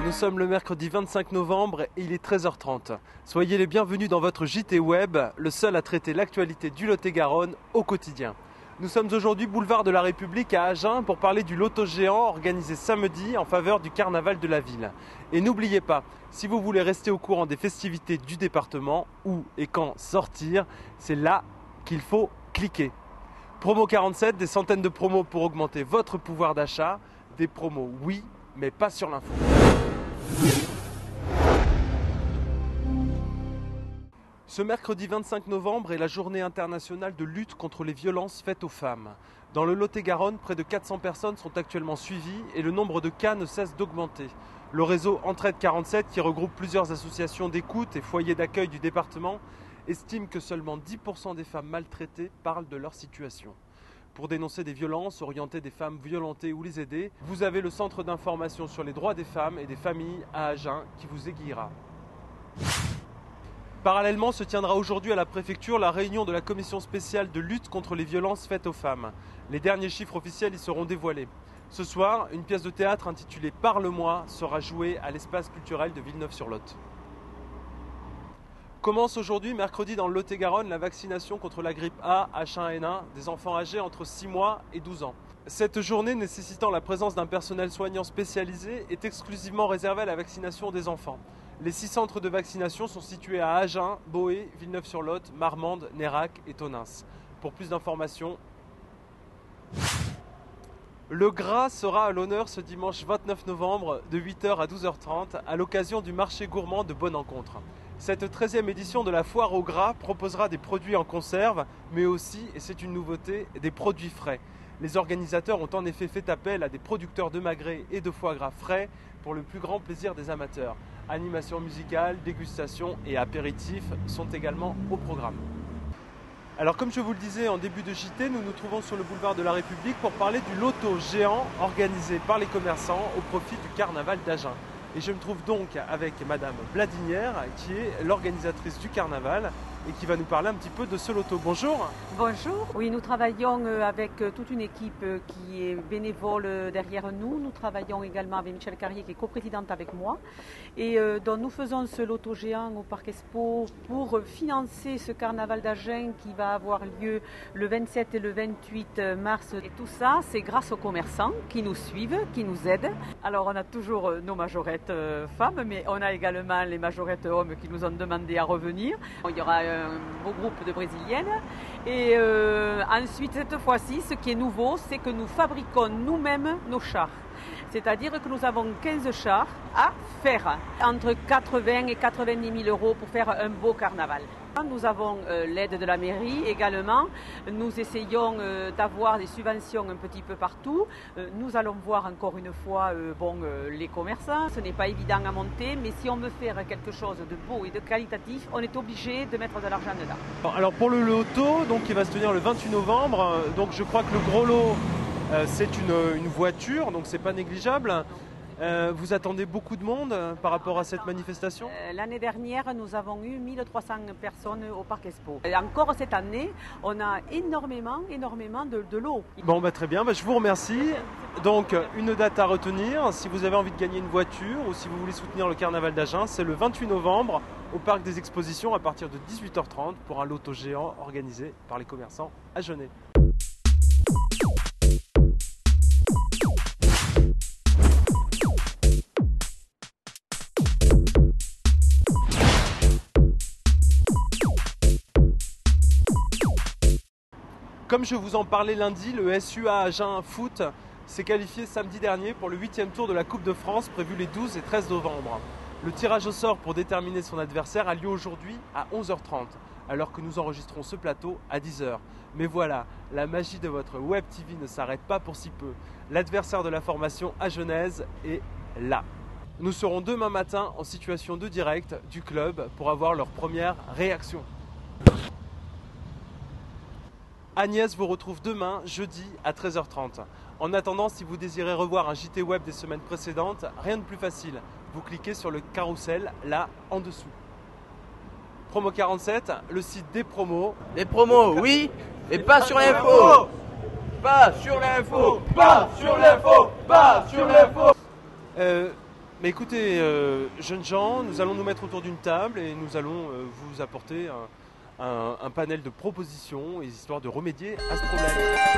nous sommes le mercredi 25 novembre et il est 13h30. Soyez les bienvenus dans votre JT Web, le seul à traiter l'actualité du Lot-et-Garonne au quotidien. Nous sommes aujourd'hui boulevard de la République à Agen pour parler du loto géant organisé samedi en faveur du carnaval de la ville. Et n'oubliez pas, si vous voulez rester au courant des festivités du département, où et quand sortir, c'est là qu'il faut cliquer. Promo 47, des centaines de promos pour augmenter votre pouvoir d'achat. Des promos oui, mais pas sur l'info. Ce mercredi 25 novembre est la journée internationale de lutte contre les violences faites aux femmes. Dans le Lot-et-Garonne, près de 400 personnes sont actuellement suivies et le nombre de cas ne cesse d'augmenter. Le réseau Entraide 47, qui regroupe plusieurs associations d'écoute et foyers d'accueil du département, estime que seulement 10% des femmes maltraitées parlent de leur situation. Pour dénoncer des violences, orienter des femmes violentées ou les aider, vous avez le centre d'information sur les droits des femmes et des familles à Agen qui vous aiguillera. Parallèlement, se tiendra aujourd'hui à la préfecture la réunion de la commission spéciale de lutte contre les violences faites aux femmes. Les derniers chiffres officiels y seront dévoilés. Ce soir, une pièce de théâtre intitulée « Parle-moi » sera jouée à l'espace culturel de Villeneuve-sur-Lot. Commence aujourd'hui, mercredi, dans le Lot-et-Garonne, la vaccination contre la grippe A, H1N1 des enfants âgés entre 6 mois et 12 ans. Cette journée nécessitant la présence d'un personnel soignant spécialisé est exclusivement réservée à la vaccination des enfants. Les 6 centres de vaccination sont situés à Agen, Boé, Villeneuve-sur-Lot, Marmande, Nérac et Tonneins. Pour plus d'informations, le gras sera à l'honneur ce dimanche 29 novembre de 8h à 12h30 à l'occasion du marché gourmand de Bonne-Encontre. Cette 13e édition de la foire au gras proposera des produits en conserve, mais aussi, et c'est une nouveauté, des produits frais. Les organisateurs ont en effet fait appel à des producteurs de magrets et de foie gras frais pour le plus grand plaisir des amateurs. Animation musicale, dégustation et apéritifs sont également au programme. Alors comme je vous le disais en début de JT, nous nous trouvons sur le boulevard de la République pour parler du loto géant organisé par les commerçants au profit du carnaval d'Agen. Et je me trouve donc avec Madame Bladinière qui est l'organisatrice du carnaval et qui va nous parler un petit peu de ce loto. Bonjour. Bonjour. Oui, nous travaillons avec toute une équipe qui est bénévole derrière nous. Nous travaillons également avec Michel Carrier qui est coprésidente avec moi. Et donc nous faisons ce loto géant au Parc Expo pour financer ce carnaval d'Agen qui va avoir lieu le 27 et le 28 mars. Et tout ça, c'est grâce aux commerçants qui nous suivent, qui nous aident. Alors on a toujours nos majorettes femmes, mais on a également les majorettes hommes qui nous ont demandé à revenir. Il y aura un beau groupe de Brésiliennes. Et ensuite, cette fois-ci, ce qui est nouveau, c'est que nous fabriquons nous-mêmes nos chars. C'est-à-dire que nous avons 15 chars à faire, entre 80 et 90 000 euros pour faire un beau carnaval. Nous avons l'aide de la mairie également. Nous essayons d'avoir des subventions un petit peu partout. Nous allons voir encore une fois les commerçants. Ce n'est pas évident à monter, mais si on veut faire quelque chose de beau et de qualitatif, on est obligé de mettre de l'argent dedans. Alors pour le loto, donc, qui va se tenir le 28 novembre, donc je crois que le gros lot, c'est une voiture, donc c'est pas négligeable. Vous attendez beaucoup de monde par rapport à cette manifestation ? L'année dernière, nous avons eu 1300 personnes au Parc Expo. Et encore cette année, on a énormément de lots. Bon, très bien, je vous remercie. Donc, une date à retenir, si vous avez envie de gagner une voiture ou si vous voulez soutenir le carnaval d'Agen, c'est le 28 novembre au Parc des Expositions à partir de 18h30 pour un loto géant organisé par les commerçants agenais. Comme je vous en parlais lundi, le SUA Agen Foot s'est qualifié samedi dernier pour le 8e tour de la Coupe de France prévu les 12 et 13 novembre. Le tirage au sort pour déterminer son adversaire a lieu aujourd'hui à 11h30, alors que nous enregistrons ce plateau à 10h. Mais voilà, la magie de votre Web TV ne s'arrête pas pour si peu. L'adversaire de la formation agenaise est là. Nous serons demain matin en situation de direct du club pour avoir leur première réaction. Agnès vous retrouve demain, jeudi, à 13h30. En attendant, si vous désirez revoir un JT Web des semaines précédentes, rien de plus facile. Vous cliquez sur le carrousel, là, en dessous. Promo 47, le site des promos. Les promos, oui, et pas sur l'info. Pas sur l'info. Pas sur l'info. Pas sur l'info. Mais écoutez, jeunes gens, nous allons nous mettre autour d'une table et nous allons vous apporter un panel de propositions, histoire de remédier à ce problème.